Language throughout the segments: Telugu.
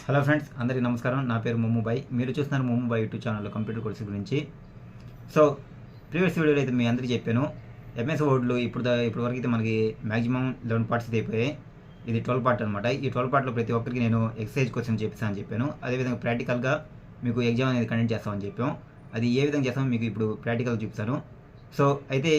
హలో ఫ్రెండ్స్, అందరికీ నమస్కారం. నా పేరు మొమ్ముబాయ్. మీరు చూస్తున్నారు మొమ్ముబాయ్ యూట్యూబ్ ఛానల్లో కంప్యూటర్ కోర్సు గురించి. సో ప్రీవియస్ వీడియోలో అయితే మీ అందరికీ చెప్పాను. ఎంఎస్ వర్డ్లు ఇప్పుడు వరకు అయితే మనకి మ్యాక్సిమం 11 పార్ట్స్ అయిపోయాయి. ఇది 12 పార్ట్ అనమాట. ఈ 12 పార్ట్లో ప్రతి ఒక్కరికి నేను ఎక్సర్సైజ్ క్వశ్చన్ చెప్పిస్తానని చెప్పాను. అదేవిధంగా ప్రాక్టికల్గా మీకు ఎగ్జామ్ అనేది కండక్ట్ చేస్తామని చెప్పాం. అది ఏ విధంగా చేస్తామో మీకు ఇప్పుడు ప్రాక్టికల్ చూపిస్తాను. సో అయితే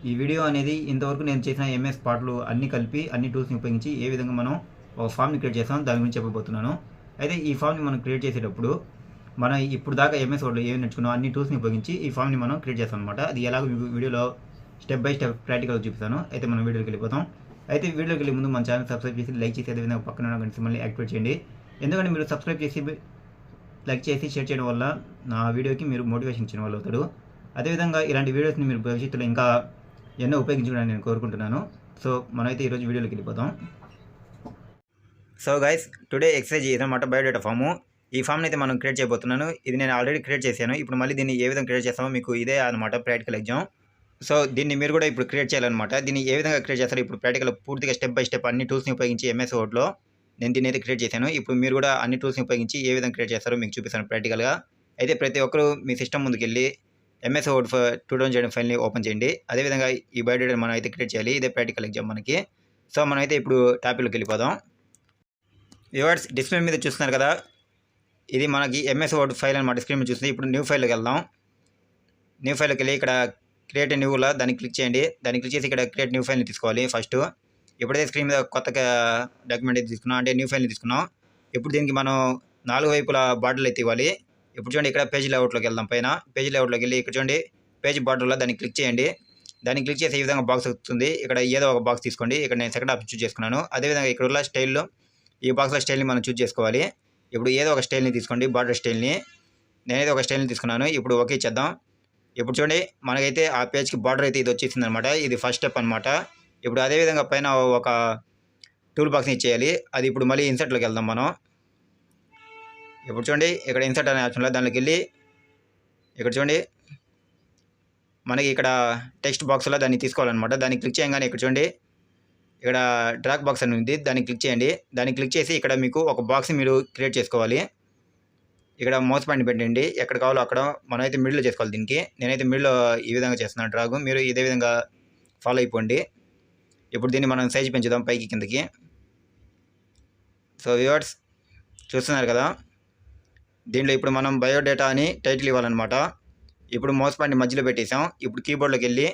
ఈ వీడియో అనేది ఇంతవరకు నేను చేసిన ఎంఎస్ పార్ట్లు అన్నీ కలిపి అన్ని టూల్స్ని ఉపయోగించి ఏ విధంగా మనం ఒక ఫామ్ని క్రియేట్ చేస్తాం దాని గురించి చెప్పబోతున్నాను. అయితే ఈ ఫామ్ని మనం క్రియేట్ చేసేటప్పుడు మనం ఇప్పుడు దాకా ఎంఎస్ వర్డ్లో ఏమి నేర్చుకున్నాం అన్ని టూల్స్ని ఉపయోగించి ఈ ఫామ్ని మనం క్రియేట్ చేస్తాం అనమాట. అది ఎలాగో మీకు వీడియోలో స్టెప్ బై స్టెప్ ప్రాక్టికల్ చూపిస్తాను. అయితే మనం వీడియోకి వెళ్ళిపోతాం. అయితే వీడియోకి వెళ్ళే ముందు మన ఛానల్ సబ్స్క్రైబ్ చేసి లైక్ చేసి అదేవిధంగా పక్కన గంట మళ్ళీ యాక్టివేట్ చేయండి. ఎందుకంటే మీరు సబ్స్క్రైబ్ చేసి లైక్ చేసి షేర్ చేయడం వల్ల నా వీడియోకి మీరు మోటివేషన్ ఇచ్చిన వాళ్ళు అవుతాడు. అదేవిధంగా ఇలాంటి వీడియోస్ని మీరు భవిష్యత్తులో ఇంకా ఎన్నో ఉపయోగించుకోవడానికి నేను కోరుకుంటున్నాను. సో మనమైతే ఈరోజు వీడియోలోకి వెళ్ళిపోతాం. సో గైస్, టుడే ఎక్సర్సైజ్ ఇదన్నమాట బయోడేటా ఫాము. ఈ ఫామ్ని అయితే మనం క్రియేట్ చేయబోతున్నాను. ఇది నేను ఆల్రెడీ క్రియేట్ చేశాను. ఇప్పుడు మళ్ళీ దీన్ని ఏ విధంగా క్రియేట్ చేస్తామో మీకు ఇదే అనమాట ప్రాక్టికల్ ఎగ్జామ్. సో దీన్ని మీరు కూడా ఇప్పుడు క్రియేట్ చేయాలన్నమాట. దీన్ని ఏ విధంగా క్రియేట్ చేస్తారో ఇప్పుడు ప్రాక్టికల్ పూర్తిగా స్టెప్ బై స్టెప్ అన్ని టూల్స్ని ఉపయోగించి ఎంఎస్ వర్డ్లో నేను దీన్ని అయితే క్రియేట్ చేశాను. ఇప్పుడు మీరు కూడా అన్ని టూల్స్ని ఉపయోగించి ఏ విధంగా క్రియేట్ చేస్తారో మీకు చూపిస్తాను ప్రాక్టికల్గా. అయితే ప్రతి ఒక్కరు మీ సిస్టమ్ ముందుకు వెళ్ళి ఎంఎస్ వర్డ్ 2007 ఫైల్ని ఓపెన్ చేయండి. అదేవిధంగా ఈ బయోడేటా మనం అయితే క్రియేట్ చేయాలి. ఇదే ప్రాక్టికల్ ఎగ్జామ్ మనకి. సో మనమైతే ఇప్పుడు టాపిక్లోకి వెళ్ళిపోదాం. వ్యూవర్స్, డిస్ప్లే మీద చూస్తున్నారు కదా, ఇది మనకి ఎంఎస్ వర్డ్ ఫైల్ అనమాట. స్క్రీన్ మీద చూస్తుంది. ఇప్పుడు న్యూ ఫైల్లోకి వెళ్దాం. న్యూ ఫైల్లోకి వెళ్ళి ఇక్కడ క్రియేట్ న్యూలో దాన్ని క్లిక్ చేయండి. దాన్ని క్లిక్ చేసి ఇక్కడ క్రియేట్ న్యూ ఫైల్ని తీసుకోవాలి ఫస్ట్. ఎప్పుడైతే స్క్రీన్ మీద కొత్తగా డాక్యుమెంట్ అయితే తీసుకున్నాం అంటే న్యూ ఫైల్ని తీసుకున్నాం. ఇప్పుడు దీనికి మనం 4 వైపుల బార్డర్లు అయితే ఇవ్వాలి. ఇప్పుడు చూడండి, ఇక్కడ పేజ్ లేఅవుట్లోకి వెళ్దాం. పైన పేజ్ లేఅవుట్లోకి వెళ్ళి ఇక్కడ చూడండి పేజ్ బార్డర్లో దాన్ని క్లిక్ చేయండి. దాన్ని క్లిక్ చేసి ఈ విధంగా బాక్స్ వస్తుంది. ఇక్కడ ఏదో ఒక బాక్స్ తీసుకోండి. ఇక్కడ నేను సెకండ్ ఆప్షన్ చూస్ చేసుకున్నాను. అదేవిధంగా ఇక్కడ ఉన్న స్టైల్లో ఈ బాక్స్లో స్టైల్ని మనం చూస్ చేసుకోవాలి. ఇప్పుడు ఏదో ఒక స్టైల్ని తీసుకోండి, బార్డర్ స్టైల్ని. నేనైతే ఒక స్టైల్ని తీసుకున్నాను. ఇప్పుడు ఓకే చేద్దాం. ఇప్పుడు చూడండి, మనకైతే ఆ పేజ్కి బార్డర్ అయితే ఇది వచ్చేసింది అనమాట. ఇది ఫస్ట్ స్టెప్ అనమాట. ఇప్పుడు అదేవిధంగా పైన ఒక టూల్ బాక్స్ని ఇచ్చేయాలి. అది ఇప్పుడు మళ్ళీ ఇన్సర్ట్లోకి వెళ్దాం మనం. ఇప్పుడు చూడండి, ఇక్కడ ఇన్సర్ట్ అనే ఆప్షన్లో దానిలోకి వెళ్ళి ఇక్కడ చూడండి మనకి ఇక్కడ టెక్స్ట్ బాక్స్లో దాన్ని తీసుకోవాలన్నమాట. దాన్ని క్లిక్ చేయగానే ఇక్కడ చూడండి ఇక్కడ డ్రాగ్ బాక్స్ అని ఉంది. దాన్ని క్లిక్ చేయండి. దాన్ని క్లిక్ చేసి ఇక్కడ మీకు ఒక బాక్స్ మీరు క్రియేట్ చేసుకోవాలి. ఇక్కడ మౌస్ పాయింట్ పెట్టండి. ఎక్కడ కావాలో అక్కడ మనమైతే మిడిల్లో చేసుకోవాలి. దీనికి నేనైతే మిడిల్లో ఈ విధంగా చేస్తున్నాను డ్రాగు. మీరు ఇదే విధంగా ఫాలో అయిపోండి. ఇప్పుడు దీన్ని మనం సైజ్ పెంచుదాం పైకి కిందకి. సో వ్యూవర్స్ చూస్తున్నారు కదా, దీంట్లో ఇప్పుడు మనం బయోడేటా అని టైటిల్ ఇవ్వాలన్నమాట. ఇప్పుడు మౌస్ పాయింట్ మధ్యలో పెట్టేసాం. ఇప్పుడు కీబోర్డ్లోకి వెళ్ళి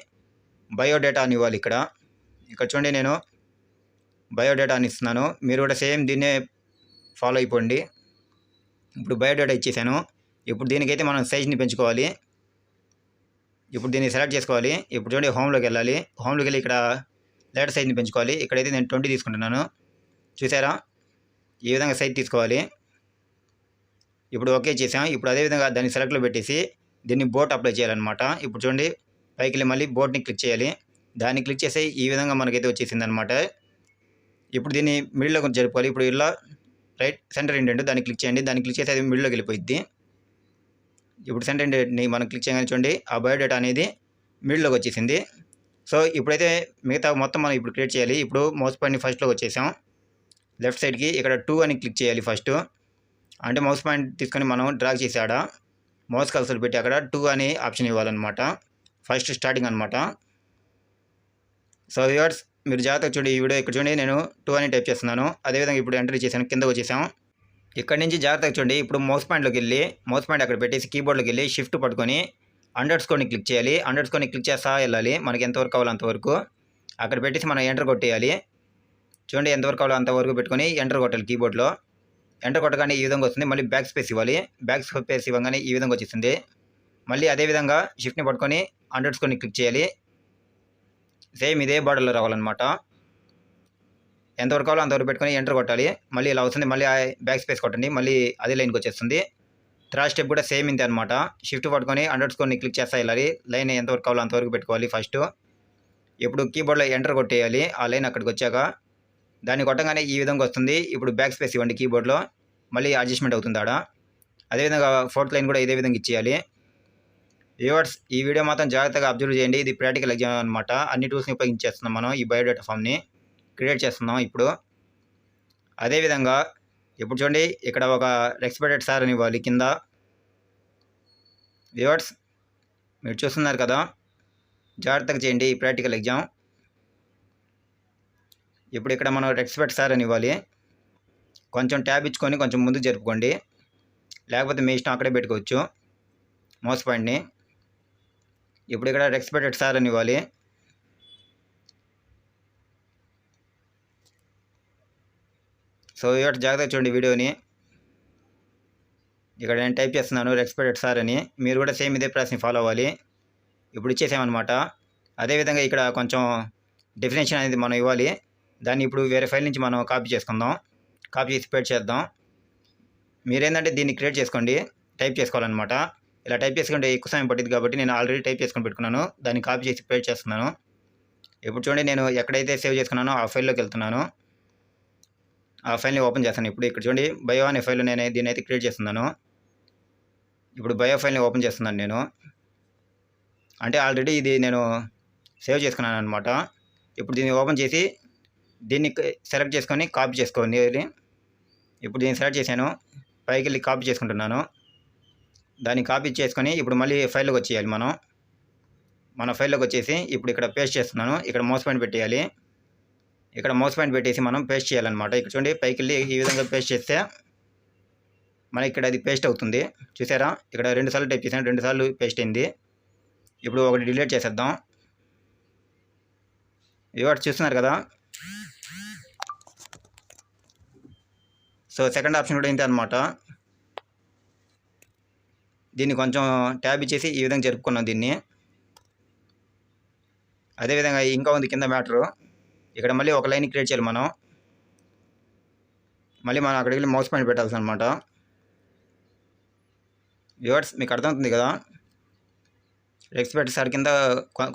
బయోడేటా అని ఇవ్వాలి. ఇక్కడ చూడండి నేను బయోడేటా అని ఇస్తున్నాను. మీరు కూడా సేమ్ దీన్నే ఫాలో అయిపోండి. ఇప్పుడు బయోడేటా ఇచ్చేసాను. ఇప్పుడు దీనికైతే మనం సైజ్ని పెంచుకోవాలి. ఇప్పుడు దీన్ని సెలెక్ట్ చేసుకోవాలి. ఇప్పుడు చూడండి హోమ్లోకి వెళ్ళాలి. హోమ్లోకి వెళ్ళి ఇక్కడ లెటర్ సైజ్ని పెంచుకోవాలి. ఇక్కడైతే నేను 20 తీసుకుంటున్నాను. చూసారా, ఈ విధంగా సైజ్ తీసుకోవాలి. ఇప్పుడు ఓకే చేసాం. ఇప్పుడు అదేవిధంగా దాన్ని సెలెక్ట్లో పెట్టేసి దీన్ని బోట్ అప్లై చేయాలన్నమాట. ఇప్పుడు చూడండి పైకి వెళ్ళి మళ్ళీ బోట్ని క్లిక్ చేయాలి. దాన్ని క్లిక్ చేసి ఈ విధంగా మనకైతే వచ్చేసింది అనమాట. ఇప్పుడు దీన్ని మిడిల్లో కొంచెం జరుపుకోవాలి. ఇప్పుడు ఇలా రైట్ సెంటర్ ఇండెంట్ దాన్ని క్లిక్ చేయండి. దాన్ని క్లిక్ చేసి అది మిడిల్లోకి వెళ్ళిపోయింది. ఇప్పుడు సెంటర్ ఇండెంట్ని మనం క్లిక్ చేయగానే చూడండి ఆ బయోడేటా అనేది మిడిల్లోకి వచ్చేసింది. సో ఇప్పుడైతే మిగతా మొత్తం మనం ఇప్పుడు క్రియేట్ చేయాలి. ఇప్పుడు మౌస్ పాయింట్ని ఫస్ట్లోకి వచ్చేసాం. లెఫ్ట్ సైడ్కి ఇక్కడ 2 అని క్లిక్ చేయాలి ఫస్ట్. అంటే మౌస్ పాయింట్ తీసుకొని మనం డ్రాగ్ చేసి ఆడ మౌస్ కర్సర్ పెట్టి అక్కడ 2 అని ఆప్షన్ ఇవ్వాలన్నమాట. ఫస్ట్ స్టార్టింగ్ అనమాట. సో వ్యూవర్స్ మీరు జాగ్రత్తగా చూడండి ఈ వీడియో. ఇక్కడ చూడండి నేను 2 అని టైప్ చేస్తున్నాను. అదేవిధంగా ఇప్పుడు ఎంటర్ చేశాను. కిందకు వచ్చేసాం. ఇక్కడ నుంచి జాగ్రత్తగా చూడండి. ఇప్పుడు మౌస్ పాయింట్లోకి వెళ్ళి మౌస్ పాయింట్ అక్కడ పెట్టేసి కీబోర్డ్లోకి వెళ్ళి షిఫ్ట్ పట్టుకొని అండర్స్కోర్ని క్లిక్ చేయాలి. అండర్స్కోర్ని క్లిక్ చేస్తా వెళ్ళాలి. మనకి ఎంతవరకు కావాలో అంతవరకు అక్కడ పెట్టేసి మనం ఎంటర్ కొట్టేయాలి. చూడండి ఎంతవరకు కావాలో అంతవరకు పెట్టుకొని ఎంటర్ కొట్టాలి. కీబోర్డ్లో ఎంటర్ కొట్టగానే ఈ విధంగా వస్తుంది. మళ్ళీ బ్యాక్ స్పేస్ ఇవ్వాలి. బ్యాక్ స్పేస్ ఇవ్వగానే ఈ విధంగా వచ్చేస్తుంది. మళ్ళీ అదేవిధంగా షిఫ్ట్ని పట్టుకొని అండర్స్కోర్ని క్లిక్ చేయాలి. సేమ్ ఇదే బార్డర్లో రావాలన్నమాట. ఎంతవరకు కావాలో అంతవరకు పెట్టుకొని ఎంటర్ కొట్టాలి. మళ్ళీ ఇలా వస్తుంది. మళ్ళీ బ్యాక్ స్పేస్ కొట్టండి. మళ్ళీ అదే లైన్కి వచ్చేస్తుంది. థర్డ్ స్టెప్ కూడా సేమ్ ఇంతే అనమాట. షిఫ్ట్ పట్టుకొని అండర్స్కోర్ని క్లిక్ చేస్తా వెళ్ళాలి. లైన్ ఎంతవరకు కావాలో అంతవరకు పెట్టుకోవాలి ఫస్ట్. ఇప్పుడు కీబోర్డ్లో ఎంటర్ కొట్టేయాలి. ఆ లైన్ అక్కడికి వచ్చాక దాన్ని కొట్టగానే ఈ విధంగా వస్తుంది. ఇప్పుడు బ్యాక్ స్పేస్ ఇవ్వండి కీబోర్డ్లో. మళ్ళీ అడ్జస్ట్మెంట్ అవుతుంది ఆడ. అదేవిధంగా ఫోర్త్ లైన్ కూడా ఇదే విధంగా ఇచ్చేయాలి. వ్యూవర్స్ ఈ వీడియో మాత్రం జాగ్రత్తగా అబ్జర్వ్ చేయండి. ఇది ప్రాక్టికల్ ఎగ్జామ్ అనమాట. అన్ని టూల్స్ని ఉపయోగించేస్తున్నాం మనం. ఈ బయోడేటా ఫామ్ని క్రియేట్ చేస్తున్నాం ఇప్పుడు. అదేవిధంగా ఇప్పుడు చూడండి ఇక్కడ ఒక రెస్పెక్టెడ్ సార్ అని ఇవ్వాలి కింద. వ్యూవర్స్ మీరు చూస్తున్నారు కదా, జాగ్రత్తగా చేయండి ఈ ప్రాక్టికల్ ఎగ్జామ్. ఇప్పుడు ఇక్కడ మనం రెస్పెక్ట్ సార్ అని ఇవ్వాలి. కొంచెం ట్యాబ్ ఇచ్చుకొని కొంచెం ముందు జరుపుకోండి, లేకపోతే మీ ఇష్టం అక్కడే పెట్టుకోవచ్చు మౌస్ పాయింట్ని. ఇప్పుడు ఇక్కడ రెస్పెక్టెడ్ సార్ అని ఇవ్వాలి. సో ఇవాటి జాగ్రత్తగా చూడండి వీడియోని. ఇక్కడ నేను టైప్ చేస్తున్నాను రెస్పెక్టెడ్ సార్ అని. మీరు కూడా సేమ్ ఇదే ప్రాసెస్ని ఫాలో అవ్వాలి. ఇప్పుడు ఇచ్చేసామన్నమాట. అదేవిధంగా ఇక్కడ కొంచెం డెఫినేషన్ అనేది మనం ఇవ్వాలి. దాన్ని ఇప్పుడు వేరే ఫైల్ నుంచి మనం కాపీ చేసుకుందాం. కాపీ చేసి పేస్ట్ చేద్దాం. మీరేంటంటే దీన్ని క్రియేట్ చేసుకోండి, టైప్ చేసుకోవాలన్నమాట. ఇలా టైప్ చేసుకుంటే ఎక్కువ సమయం పట్టింది కాబట్టి నేను ఆల్రెడీ టైప్ చేసుకొని పెట్టుకున్నాను. దాన్ని కాపీ చేసి పేస్ట్ చేస్తున్నాను. ఇప్పుడు చూడండి నేను ఎక్కడైతే సేవ్ చేసుకున్నానో ఆ ఫైల్లోకి వెళ్తున్నాను. ఆ ఫైల్ని ఓపెన్ చేస్తాను. ఇప్పుడు ఇక్కడ చూడండి బయో అనే ఫైల్ నేను దీన్ని అయితే క్రియేట్ చేస్తున్నాను. ఇప్పుడు బయో ఫైల్ని ఓపెన్ చేస్తున్నాను నేను. అంటే ఆల్రెడీ ఇది నేను సేవ్ చేసుకున్నాను అనమాట. ఇప్పుడు దీన్ని ఓపెన్ చేసి దీన్ని సెలెక్ట్ చేసుకొని కాపీ చేసుకోండి. ఇప్పుడు దీన్ని సెలెక్ట్ చేశాను, పైకి వెళ్ళి కాపీ చేసుకుంటున్నాను. దాన్ని కాపీ చేసుకొని ఇప్పుడు మళ్ళీ ఫైల్లోకి వచ్చేయాలి మనం. మన ఫైల్లోకి వచ్చేసి ఇప్పుడు ఇక్కడ పేస్ట్ చేస్తున్నాను. ఇక్కడ మౌస్ పాయింట్ పెట్టేయాలి. ఇక్కడ మౌస్ పాయింట్ పెట్టేసి మనం పేస్ట్ చేయాలన్నమాట. ఇక్కడ చూడండి పైకి వెళ్ళి ఈ విధంగా పేస్ట్ చేస్తే మనకి ఇక్కడ అది పేస్ట్ అవుతుంది. చూసారా, ఇక్కడ 2 సార్లు టైప్ చేశాను, 2 సార్లు పేస్ట్ అయింది. ఇప్పుడు ఒకటి డిలీట్ చేసేద్దాం. ఇవాటి చూస్తున్నారు కదా. సో సెకండ్ ఆప్షన్ కూడా ఇంతే అనమాట. దీన్ని కొంచెం ట్యాబ్ ఇచ్చేసి ఈ విధంగా జరుపుకున్నాం దీన్ని. అదేవిధంగా ఇంకా ఉంది కింద మ్యాటరు. ఇక్కడ మళ్ళీ ఒక లైన్ క్రియేట్ చేయాలి మనం. మళ్ళీ మనం అక్కడికి వెళ్ళి మౌస్ పాయింట్ పెట్టాల్సి అనమాట. వ్యూవర్స్ మీకు అర్థమవుతుంది కదా. రెస్పెక్ట్ సార్ కింద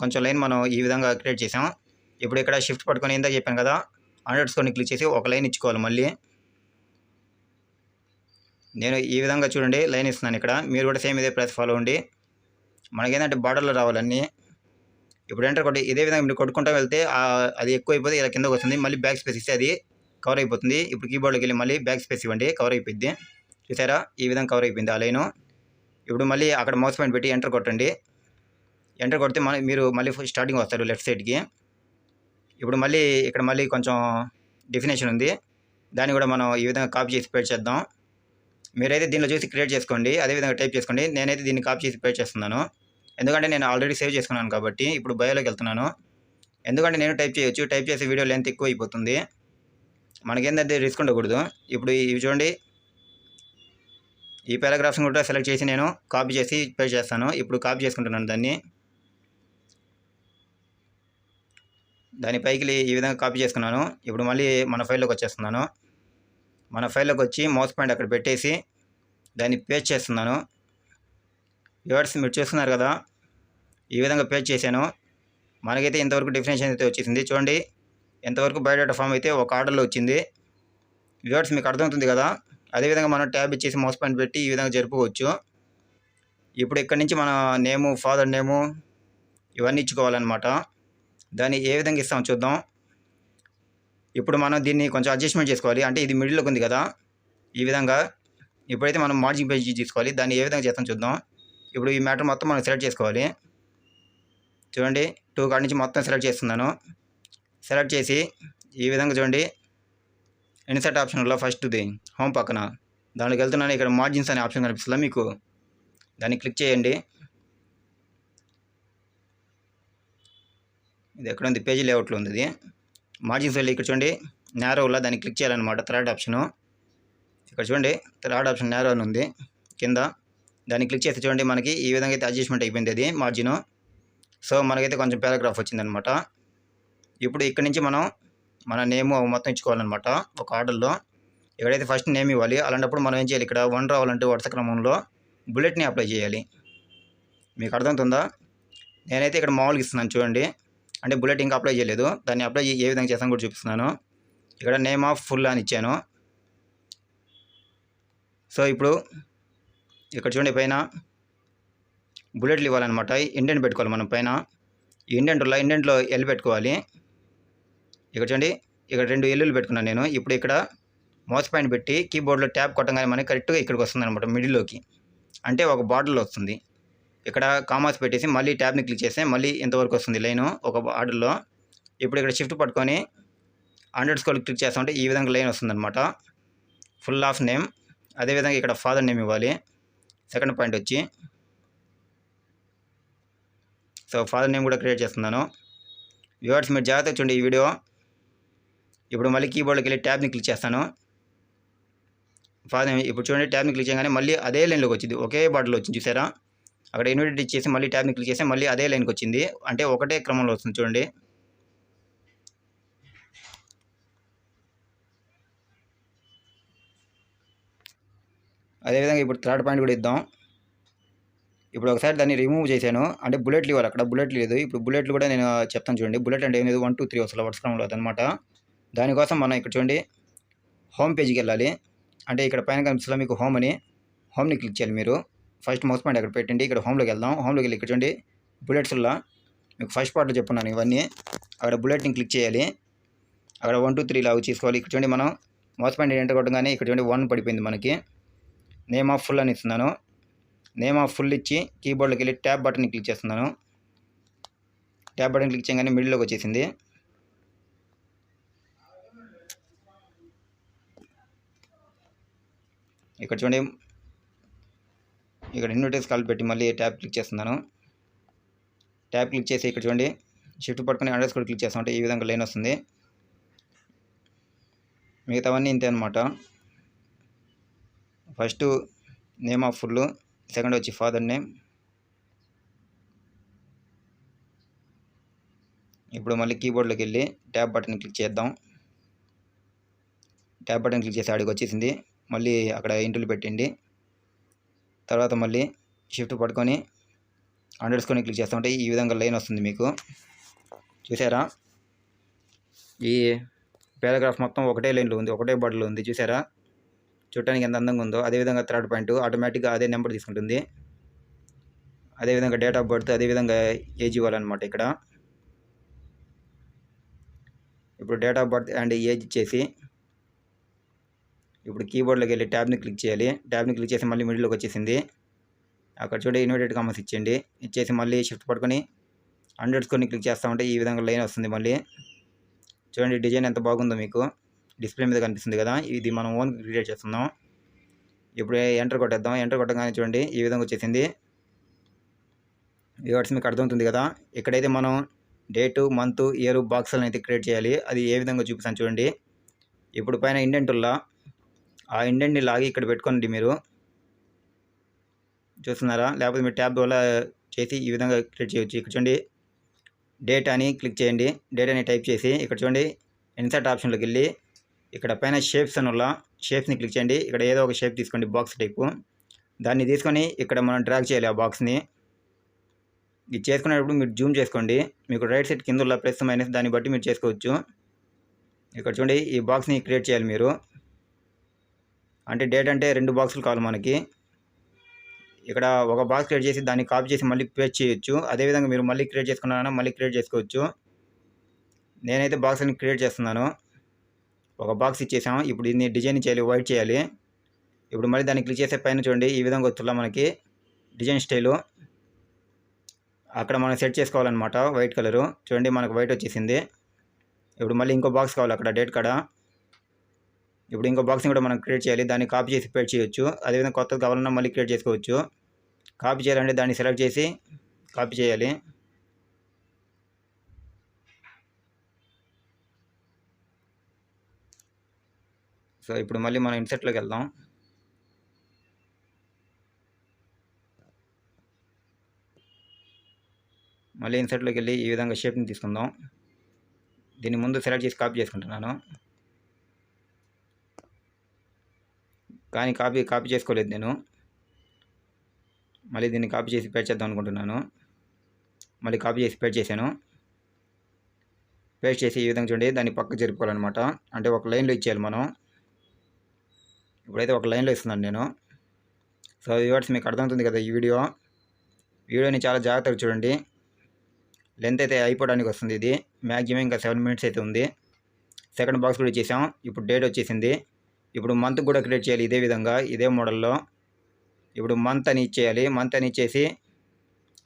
కొంచెం లైన్ మనం ఈ విధంగా క్రియేట్ చేసాం. ఇప్పుడు ఇక్కడ షిఫ్ట్ పట్టుకొని ఇందాక చెప్పాను కదా, అండర్స్కోర్ని క్లిక్ చేసి ఒక లైన్ ఇచ్చుకోవాలి. మళ్ళీ నేను ఈ విధంగా చూడండి లైన్ ఇస్తున్నాను ఇక్కడ. మీరు కూడా సేమ్ ఇదే ప్రాసెస్ ఫాలో అవ్వండి. మనకేంటంటే బార్డర్లో రావాలన్నీ. ఇప్పుడు ఎంటర్ కొట్టి ఇదే విధంగా మీరు కొట్టుకుంటూ వెళ్తే అది ఎక్కువ అయిపోతే ఇలా కిందకు వస్తుంది. మళ్ళీ బ్యాక్ స్పేస్ ఇస్తే అది కవర్ అయిపోతుంది. ఇప్పుడు కీబోర్డ్లోకి వెళ్ళి మళ్ళీ బ్యాక్ స్పేస్ ఇవ్వండి, కవర్ అయిపోయింది. చూసారా, ఈ విధంగా కవర్ అయిపోయింది ఆ లైను. ఇప్పుడు మళ్ళీ అక్కడ మౌస్ పాయింట్ పెట్టి ఎంటర్ కొట్టండి. ఎంటర్ కొడితే మీరు మళ్ళీ స్టార్టింగ్ వస్తారు లెఫ్ట్ సైడ్కి. ఇప్పుడు మళ్ళీ ఇక్కడ మళ్ళీ కొంచెం డెఫినేషన్ ఉంది, దాన్ని కూడా మనం ఈ విధంగా కాపీ చేసి పేస్ట్ చేద్దాం. మీరైతే దీనిలో చూసి క్రియేట్ చేసుకోండి, అదేవిధంగా టైప్ చేసుకోండి. నేనైతే దీన్ని కాపీ చేసి పేస్ట్ చేస్తున్నాను, ఎందుకంటే నేను ఆల్రెడీ సేవ్ చేసుకున్నాను కాబట్టి. ఇప్పుడు బయోలోకి వెళ్తున్నాను, ఎందుకంటే నేను టైప్ చేయొచ్చు. టైప్ చేసే వీడియో లెంత్ ఎక్కువ అయిపోతుంది, మనకేంటంటే రిస్క్ ఉండకూడదు. ఇప్పుడు ఇవి చూడండి, ఈ పారాగ్రాఫ్స్ని కూడా సెలెక్ట్ చేసి నేను కాపీ చేసి పేస్ట్ చేస్తాను. ఇప్పుడు కాపీ చేసుకుంటున్నాను దాని పైకి ఈ విధంగా కాపీ చేసుకున్నాను. ఇప్పుడు మళ్ళీ మన ఫైల్లోకి వచ్చేస్తున్నాను. మన ఫైల్లోకి వచ్చి మౌస్ పాయింట్ అక్కడ పెట్టేసి దాన్ని పేస్ట్ చేస్తున్నాను. వ్యూవర్స్ మీరు చూస్తున్నారు కదా, ఈ విధంగా పేస్ట్ చేశాను. మనకైతే ఇంతవరకు డెఫినేషన్ అయితే వచ్చేసింది. చూడండి ఎంతవరకు బయోడేటా ఫామ్ అయితే ఒక ఆర్డర్లో వచ్చింది. వ్యూవర్స్ మీకు అర్థమవుతుంది కదా. అదేవిధంగా మనం ట్యాబ్ ఇచ్చేసి మౌస్ పాయింట్ పెట్టి ఈ విధంగా జరుపుకోవచ్చు. ఇప్పుడు ఇక్కడ నుంచి మన నేము, ఫాదర్ నేము ఇవన్నీ ఇచ్చుకోవాలన్నమాట. దాన్ని ఏ విధంగా ఇస్తామో చూద్దాం. ఇప్పుడు మనం దీన్ని కొంచెం అడ్జస్ట్మెంట్ చేసుకోవాలి. అంటే ఇది మిడిల్లోకి ఉంది కదా, ఈ విధంగా. ఇప్పుడైతే మనం మార్జిన్ పేజ్ తీసుకోవాలి, దాన్ని ఏ విధంగా చేస్తాం చూద్దాం. ఇప్పుడు ఈ మ్యాటర్ మొత్తం మనం సెలెక్ట్ చేసుకోవాలి. చూడండి 2 కాడ నుంచి మొత్తం సెలెక్ట్ చేస్తున్నాను. సెలెక్ట్ చేసి ఈ విధంగా చూడండి ఇన్సర్ట్ ఆప్షన్లో ఫస్ట్ది హోమ్ పక్కన దానికి వెళ్తున్నాను. ఇక్కడ మార్జిన్స్ అనే ఆప్షన్ కనిపిస్తుందా మీకు, దాన్ని క్లిక్ చేయండి. ఇది ఎక్కడ ఉంది, పేజీ లేఅవుట్లో ఉంది ఇది. మార్జిన్స్ వెళ్ళి ఇక్కడ చూడండి నేరోలో దాన్ని క్లిక్ చేయాలన్నమాట. థర్డ్ ఆప్షను ఇక్కడ చూడండి, థర్డ్ ఆప్షన్ నేరో అని ఉంది కింద. దాన్ని క్లిక్ చేసి చూడండి మనకి ఈ విధంగా అయితే అడ్జస్ట్మెంట్ అయిపోయింది అది మార్జిను. సో మనకైతే కొంచెం పారాగ్రాఫ్ వచ్చిందనమాట. ఇప్పుడు ఇక్కడ నుంచి మనం మన నేమ్ మొత్తం ఇచ్చుకోవాలన్నమాట ఒక ఆర్డర్లో. ఎక్కడైతే ఫస్ట్ నేమ్ ఇవ్వాలి, అలాంటప్పుడు మనం ఏం చేయాలి, ఇక్కడ 1 రావాలంటే వరుస క్రమంలో బుల్లెట్ని అప్లై చేయాలి. మీకు అర్థమవుతుందా. నేనైతే ఇక్కడ మామూలుగా ఇస్తున్నాను చూడండి, అంటే బుల్లెట్ ఇంకా అప్లై చేయలేదు. దాన్ని అప్లై ఏ విధంగా చేస్తాను కూడా చూపిస్తున్నాను. ఇక్కడ నేమ్ ఆఫ్ ఫుల్ అని ఇచ్చాను. సో ఇప్పుడు ఇక్కడ చూడండి పైన బుల్లెట్లు ఇవ్వాలన్నమాట. ఇండెంట్ పెట్టుకోవాలి మనం పైన. ఈ ఇండెంట్లో ఎల్ పెట్టుకోవాలి. ఇక్కడ చూడండి ఇక్కడ 2 ఎల్లులు పెట్టుకున్నాను నేను. ఇప్పుడు ఇక్కడ మౌస్ పాయింట్ పెట్టి కీబోర్డ్లో ట్యాప్ కొట్టగానే మనకి కరెక్ట్గా ఇక్కడికి వస్తుంది అనమాట, మిడిల్లోకి. అంటే ఒక బార్డర్లో వస్తుంది. ఇక్కడ కామాస్ పెట్టేసి మళ్ళీ ట్యాబ్ని క్లిక్ చేస్తే మళ్ళీ ఇంతవరకు వస్తుంది లైను ఒక బార్డర్లో. ఇప్పుడు ఇక్కడ షిఫ్ట్ పట్టుకొని అండర్స్కోర్ క్లిక్ చేస్తామంటే ఈ విధంగా లైన్ వస్తుందన్నమాట. Full of name. అదేవిధంగా ఇక్కడ ఫాదర్ నేమ్ ఇవ్వాలి. సెకండ్ పాయింట్ వచ్చి సో ఫాదర్ నేమ్ కూడా క్రియేట్ చేస్తున్నాను. వ్యూవర్స్ మీరు జాగ్రత్తగా చూడండి ఈ వీడియో. ఇప్పుడు మళ్ళీ కీబోర్డ్లోకి వెళ్ళి ట్యాబ్ని క్లిక్ చేస్తాను. ఫాదర్ నేమ్ ఇప్పుడు చూడండి, ట్యాబ్ని క్లిక్ చేయగానే మళ్ళీ అదే లైన్లోకి వచ్చింది, ఒకే బార్డర్లో వచ్చింది చూసారా. అక్కడ ఇన్వర్ట్ ఇచ్చేసి మళ్ళీ ట్యాబ్ని క్లిక్ చేస్తే మళ్ళీ అదే లైన్కి వచ్చింది, అంటే ఒకటే క్రమంలో వస్తుంది చూడండి. అదేవిధంగా ఇప్పుడు థర్డ్ పాయింట్ కూడా ఇద్దాం. ఇప్పుడు ఒకసారి దాన్ని రిమూవ్ చేశాను, అంటే బుల్లెట్లు ఇవ్వాలి, అక్కడ బుల్లెట్ లేదు. ఇప్పుడు బుల్లెట్లు కూడా నేను చెప్తాను చూడండి. బుల్లెట్ అంటే ఏం లేదు, 1 2 3 అసలు వర్డ్స్ క్రమంలో అదనమాట. దానికోసం మనం ఇక్కడ చూడండి హోమ్ పేజ్కి వెళ్ళాలి. అంటే ఇక్కడ పైన కనిపిస్తుందా మీకు హోమ్ అని, హోమ్ని క్లిక్ చేయాలి మీరు. ఫస్ట్ మౌస్ పాయింట్ అక్కడ పెట్టండి, ఇక్కడ హోమ్లోకి వెళ్దాం. హోమ్లోకి వెళ్ళి ఇక్కడ చూడండి బుల్లెట్స్లో మీకు ఫస్ట్ పార్ట్లో చెప్పున్నాను ఇవన్నీ. అక్కడ బుల్లెట్ని క్లిక్ చేయాలి, అక్కడ 1 2 3 లాగా తీసుకోవాలి. ఇక్కడ చూడండి మనం మౌస్ పాయింట్ ఎంటర్ కొట్టగానే ఇక్కడ చూడండి 1 పడిపోయింది మనకి. నేమ్ ఆఫ్ ఫుల్ అని ఇస్తున్నాను. నేమ్ ఆఫ్ ఫుల్ ఇచ్చి కీబోర్డ్లోకి వెళ్ళి ట్యాబ్ బటన్ని క్లిక్ చేస్తున్నాను. ట్యాబ్ బటన్ క్లిక్ చేయగానే మిడిల్లోకి వచ్చేసింది. ఇక్కడ చూడండి ఇక్కడ ఇన్వర్టెస్ కాల్ పెట్టి మళ్ళీ ట్యాబ్ క్లిక్ చేస్తున్నాను. ట్యాబ్ క్లిక్ చేసి ఇక్కడ చూడండి షిఫ్ట్ పట్టుకొని అండర్స్కోర్ క్లిక్ చేస్తామంటే ఈ విధంగా లైన్ వస్తుంది. మిగతావన్నీ ఇంతే అనమాట. First name of full, second వచ్చి ఫాదర్ నేమ్. ఇప్పుడు మళ్ళీ కీబోర్డ్లోకి వెళ్ళి ట్యాబ్ బటన్ క్లిక్ చేద్దాం. ట్యాబ్ బటన్ క్లిక్ చేసి ఆడికి వచ్చేసింది. మళ్ళీ అక్కడ ఇంటర్లు పెట్టండి. తర్వాత మళ్ళీ షిఫ్ట్ పట్టుకొని అండర్స్కోర్ని క్లిక్ చేస్తామంటే ఈ విధంగా లైన్ వస్తుంది మీకు. చూసారా, ఈ పారాగ్రాఫ్ మొత్తం ఒకటే లైన్లో ఉంది, ఒకటే బార్డర్లో ఉంది. చూసారా చూడటానికి ఎంత అందంగా ఉందో. అదేవిధంగా థర్డ్ పాయింట్ ఆటోమేటిక్గా అదే నెంబర్ తీసుకుంటుంది. అదేవిధంగా డేట్ ఆఫ్ బర్త్, అదేవిధంగా ఏజ్ ఇవ్వాలన్నమాట ఇక్కడ. ఇప్పుడు date of birth and age ఇచ్చేసి ఇప్పుడు కీబోర్డ్లోకి వెళ్ళి ట్యాబ్ని క్లిక్ చేయాలి. ట్యాబ్ని క్లిక్ చేసి మళ్ళీ మిడిల్లోకి వచ్చేసింది. అక్కడ చూడండి ఇన్వర్టెడ్ కామర్స్ ఇచ్చేయండి. ఇచ్చేసి మళ్ళీ షిఫ్ట్ పట్టుకొని అండర్స్కోర్ని క్లిక్ చేస్తామంటే ఈ విధంగా లైన్ వస్తుంది. మళ్ళీ చూడండి డిజైన్ ఎంత బాగుందో మీకు డిస్ప్లే మీద కనిపిస్తుంది కదా. ఇది మనం ఓన్ క్రియేట్ చేస్తున్నాం. ఇప్పుడు ఎంటర్ కొట్టేద్దాం. ఎంటర్ కొట్టగానే చూడండి ఈ విధంగా వచ్చేసింది. వ్యూవర్స్ మీకు అర్థమవుతుంది కదా. ఇక్కడైతే మనం డేటు, మంత్, ఇయర్ బాక్సులను అయితే క్రియేట్ చేయాలి. అది ఏ విధంగా చూపిస్తాను చూడండి. ఇప్పుడు పైన ఇండెంటుల్లా ఆ ఇండెంట్ని లాగి ఇక్కడ పెట్టుకోండి మీరు. చూస్తున్నారా, లేకపోతే మీరు ట్యాబ్ వల్ల చేసి ఈ విధంగా క్రియేట్ చేయొచ్చు. ఇక్కడ చూడండి డేట్ అని క్లిక్ చేయండి. డేట్ అని టైప్ చేసి ఇక్కడ చూడండి ఇన్సర్ట్ ఆప్షన్లోకి వెళ్ళి ఇక్కడ పైన షేప్స్ అని వల్ల షేప్స్ని క్లిక్ చేయండి. ఇక్కడ ఏదో ఒక షేప్ తీసుకోండి, బాక్స్ టైపు. దాన్ని తీసుకొని ఇక్కడ మనం డ్రాగ్ చేయాలి ఆ బాక్స్ని. ఇది చేసుకునేటప్పుడు మీరు జూమ్ చేసుకోండి. మీకు రైట్ సైడ్ కింద ఉన్న ప్లస్ మైనస్ దాన్ని బట్టి మీరు చేసుకోవచ్చు. ఇక్కడ చూడండి ఈ బాక్స్ని క్రియేట్ చేయాలి మీరు. అంటే డేట్ అంటే 2 బాక్సులు కావాలి మనకి. ఇక్కడ ఒక బాక్స్ క్రియేట్ చేసి దాన్ని కాపీ చేసి మళ్ళీ పేస్ట్ చేయొచ్చు. అదేవిధంగా మీరు మళ్ళీ క్రియేట్ చేసుకున్నారన్నా మళ్ళీ క్రియేట్ చేసుకోవచ్చు. నేనైతే బాక్స్ని క్రియేట్ చేస్తున్నాను. ఒక బాక్స్ ఇచ్చేసాం. ఇప్పుడు దీన్ని డిజైన్ చేయాలి, వైట్ చేయాలి. ఇప్పుడు మళ్ళీ దాన్ని క్లిక్ చేసే పైన చూడండి ఈ విధంగా వస్తుందా మనకి డిజైన్ స్టైలు. అక్కడ మనం సెట్ చేసుకోవాలన్నమాట వైట్ కలరు. చూడండి మనకు వైట్ వచ్చేసింది. ఇప్పుడు మళ్ళీ ఇంకో బాక్స్ కావాలి అక్కడ డేట్ కాడ. ఇప్పుడు ఇంకో బాక్స్ని కూడా మనం క్రియేట్ చేయాలి. దాన్ని కాపీ చేసి పేస్ట్ చేయొచ్చు. అదేవిధంగా కొత్తది కావాలన్నా మళ్ళీ క్రియేట్ చేసుకోవచ్చు. కాపీ చేయాలంటే దాన్ని సెలెక్ట్ చేసి కాపీ చేయాలి. సో ఇప్పుడు మళ్ళీ మనం ఇన్సర్ట్లోకి వెళ్దాం. మళ్ళీ ఇన్సర్ట్లోకి వెళ్ళి ఈ విధంగా షేప్ని తీసుకుందాం. దీన్ని ముందు సెలెక్ట్ చేసి కాపీ చేసుకుంటున్నాను, కానీ కాపీ చేసుకోలేదు నేను. మళ్ళీ దీన్ని కాపీ చేసి పేస్ట్ చేద్దాం అనుకుంటున్నాను. మళ్ళీ కాపీ చేసి పేస్ట్ చేశాను. పేస్ట్ చేసి ఈ విధంగా చూడండి దాన్ని పక్కకు జరుపుకోవాలన్నమాట. అంటే ఒక లైన్లో ఇచ్చేయాలి మనం. ఇప్పుడైతే ఒక లైన్లో ఇస్తున్నాను నేను. సో వ్యూవర్స్ మీకు అర్థమవుతుంది కదా ఈ వీడియోని చాలా జాగ్రత్తగా చూడండి. లెంత్ అయితే అయిపోవడానికి వస్తుంది. ఇది మ్యాక్సిమం ఇంకా 7 minutes అయితే ఉంది. సెకండ్ బాక్స్ కూడా ఇచ్చేసాం. ఇప్పుడు డేట్ వచ్చేసింది. ఇప్పుడు మంత్ కూడా క్రియేట్ చేయాలి ఇదే విధంగా, ఇదే మోడల్లో. ఇప్పుడు మంత్ అని ఇచ్చేయాలి. మంత్ అని ఇచ్చేసి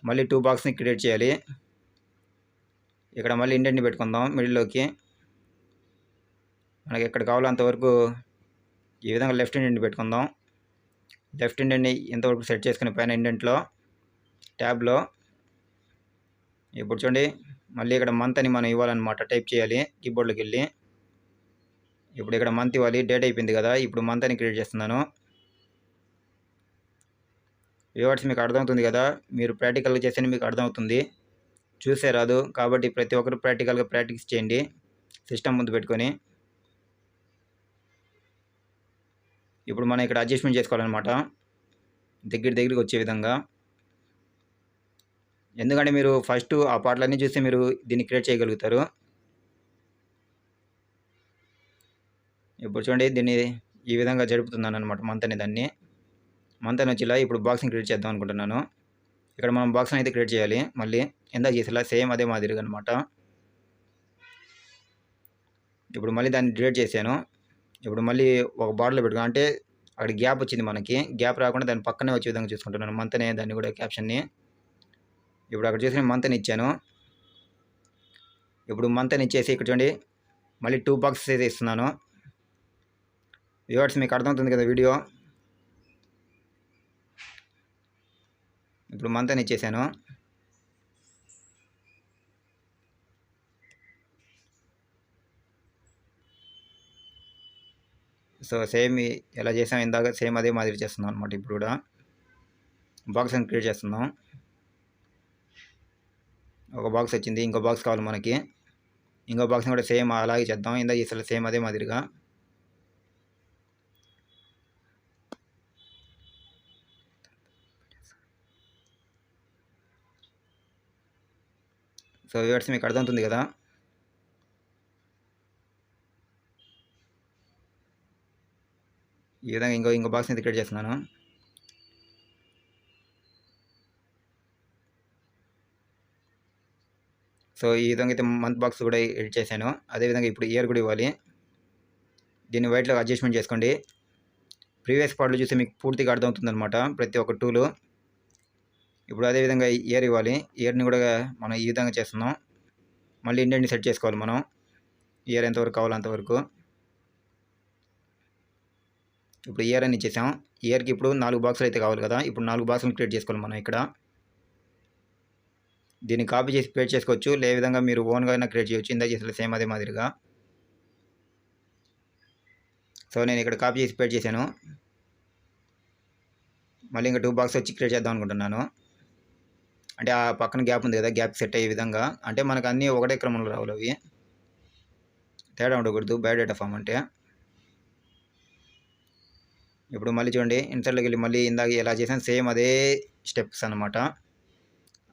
మళ్ళీ 2 బాక్స్ని క్రియేట్ చేయాలి. ఇక్కడ మళ్ళీ ఇండెంట్ని పెట్టుకుందాం మిడిల్లోకి. మనకి ఎక్కడ కావాలో అంతవరకు ఈ విధంగా లెఫ్ట్ ఇండెంట్ పెట్టుకుందాం. లెఫ్ట్ ఇండెంట్ని ఇంతవరకు సెట్ చేసుకుని పైన ఇండెంట్లో ట్యాబ్లో ఇప్పుడు చూడండి మళ్ళీ ఇక్కడ మంత్ అని మనం ఇవ్వాలన్నమాట. టైప్ చేయాలి కీబోర్డ్లోకి వెళ్ళి. ఇప్పుడు ఇక్కడ మంత్ ఇవ్వాలి. డేట్ అయిపోయింది కదా, ఇప్పుడు మంత్ అని క్రియేట్ చేస్తున్నాను. వ్యూవర్స్ మీకు అర్థమవుతుంది కదా, మీరు ప్రాక్టికల్గా చేస్తేనే మీకు అర్థమవుతుంది, చూసే రాదు. కాబట్టి ప్రతి ఒక్కరు ప్రాక్టికల్గా ప్రాక్టీస్ చేయండి సిస్టమ్ ముందు పెట్టుకొని. ఇప్పుడు మనం ఇక్కడ అడ్జస్ట్మెంట్ చేసుకోవాలన్నమాట దగ్గరికి వచ్చే విధంగా. ఎందుకంటే మీరు ఫస్ట్ ఆ పాటలన్నీ చూస్తే మీరు దీన్ని క్రియేట్ చేయగలుగుతారు. ఇప్పుడు చూడండి దీన్ని ఈ విధంగా జరుపుతున్నాను అనమాట మంత్ అనే దాన్ని. మంత్ అని వచ్చేలా ఇప్పుడు బాక్స్ని క్రియేట్ చేద్దాం అనుకుంటున్నాను. ఇక్కడ మనం బాక్స్ని అయితే క్రియేట్ చేయాలి. మళ్ళీ ఎందాక చేసేలా సేమ్ అదే మాదిరిగా అనమాట. ఇప్పుడు మళ్ళీ దాన్ని డిలీట్ చేశాను. ఇప్పుడు మళ్ళీ ఒక బార్డర్లో పెట్టుకున్నాను, అంటే అక్కడ గ్యాప్ వచ్చింది మనకి. గ్యాప్ రాకుండా దాని పక్కనే వచ్చే విధంగా చూసుకుంటున్నాను మంత్ అనే దాన్ని కూడా క్యాప్షన్ని. ఇప్పుడు అక్కడ చూసిన మంత్ అని ఇచ్చాను. ఇప్పుడు మంత్ అని ఇచ్చేసి ఇక్కడ చూడండి మళ్ళీ 2 బాక్సెస్ అయితే ఇస్తున్నాను. వ్యూవర్స్ మీకు అర్థమవుతుంది కదా వీడియో. ఇప్పుడు మంత్ అని ఇచ్చేసాను. సో సేమ్ ఎలా చేసాం ఇందాక సేమ్ అదే మాదిరి చేస్తున్నాం అనమాట. ఇప్పుడు కూడా బాక్స్ అని క్రియేట్ చేస్తున్నాం. ఒక బాక్స్ వచ్చింది, ఇంకో బాక్స్ కావాలి మనకి. ఇంకో బాక్స్ని కూడా సేమ్ అలాగే చేద్దాం, ఇందాక చేసే సేమ్ అదే మాదిరిగా. సో వ్యూవర్స్ మీకు అర్థమవుతుంది కదా. ఈ విధంగా ఇంకో బాక్స్ని క్రియేట్ చేస్తున్నాను. సో ఈ విధంగా అయితే మంత్ బాక్స్ కూడా ఎడిట్ చేశాను. అదేవిధంగా ఇప్పుడు ఇయర్ కూడా ఇవ్వాలి. దీన్ని వైట్లో అడ్జస్ట్మెంట్ చేసుకోండి. ప్రీవియస్ పార్ట్లో చూస్తే మీకు పూర్తిగా అర్థమవుతుంది అనమాట ప్రతి ఒక్క టూలు. ఇప్పుడు అదేవిధంగా ఇయర్ ఇవ్వాలి. ఇయర్ని కూడా మనం ఈ విధంగా చేస్తున్నాం. మళ్ళీ ఇండెంట్ని సెట్ చేసుకోవాలి మనం. ఇయర్ ఎంతవరకు కావాలో అంతవరకు. ఇప్పుడు ఇయర్ అని ఇచ్చేసాం. ఇయర్కి ఇప్పుడు 4 బాక్సులు అయితే కావాలి కదా, ఇప్పుడు 4 బాక్సులు క్రియేట్ చేసుకోవాలి మనం ఇక్కడ. దీన్ని కాపీ చేసి పేస్ట్ చేసుకోవచ్చు, లే విధంగా మీరు ఓన్గా అయినా క్రియేట్ చేయొచ్చు ఇందాక చేసిన సేమ్ అదే మాదిరిగా. సో నేను ఇక్కడ కాపీ చేసి పేస్ట్ చేశాను. మళ్ళీ ఇంకా 2 బాక్స్ వచ్చి క్రియేట్ చేద్దాం అనుకుంటున్నాను. అంటే ఆ పక్కన గ్యాప్ ఉంది కదా, గ్యాప్ సెట్ అయ్యే విధంగా. అంటే మనకు అన్నీ ఒకటే క్రమంలో రావాలి, అవి తేడా ఉండకూడదు బయోడేటా ఫామ్ అంటే. ఇప్పుడు మళ్ళీ చూడండి ఇన్సర్ట్లోకి వెళ్ళి మళ్ళీ ఇందాక ఎలా చేసాను సేమ్ అదే స్టెప్స్ అనమాట.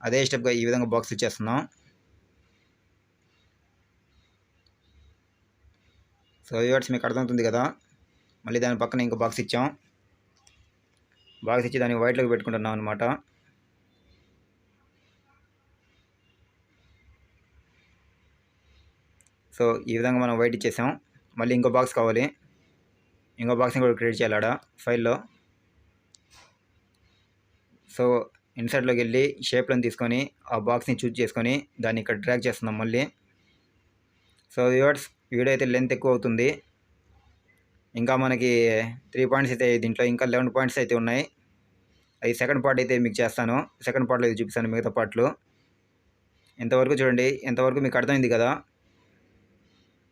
అదే స్టెప్గా ఈ విధంగా బాక్స్ ఇచ్చేస్తున్నాం. సో వ్యూవర్స్ మీకు అర్థమవుతుంది కదా. మళ్ళీ దాని పక్కన ఇంకో బాక్స్ ఇచ్చాం. బాక్స్ ఇచ్చి దాన్ని వైట్లోకి పెట్టుకుంటున్నాం అనమాట. సో ఈ విధంగా మనం వైట్ ఇచ్చేసాం. మళ్ళీ ఇంకో బాక్స్ కావాలి. ఇంకో బాక్స్ని కూడా క్రియేట్ చేయాలి ఆడ ఫైల్లో. సో ఇన్సర్ట్లోకి వెళ్ళి షేప్లను తీసుకొని ఆ బాక్స్ని చూజ్ చేసుకొని దాన్ని ఇక్కడ డ్రాగ్ చేస్తున్నాం మళ్ళీ. సో వ్యూవర్స్ వీడియో అయితే లెంత్ ఎక్కువ అవుతుంది. ఇంకా మనకి 3 పాయింట్స్ అయితే దీంట్లో ఇంకా 11 పాయింట్స్ అయితే ఉన్నాయి. అది సెకండ్ పార్ట్ అయితే మీకు చేస్తాను. సెకండ్ పార్ట్లో ఇది చూపిస్తాను మిగతా పార్ట్లు. ఇంతవరకు చూడండి, ఇంతవరకు మీకు అర్థమైంది కదా.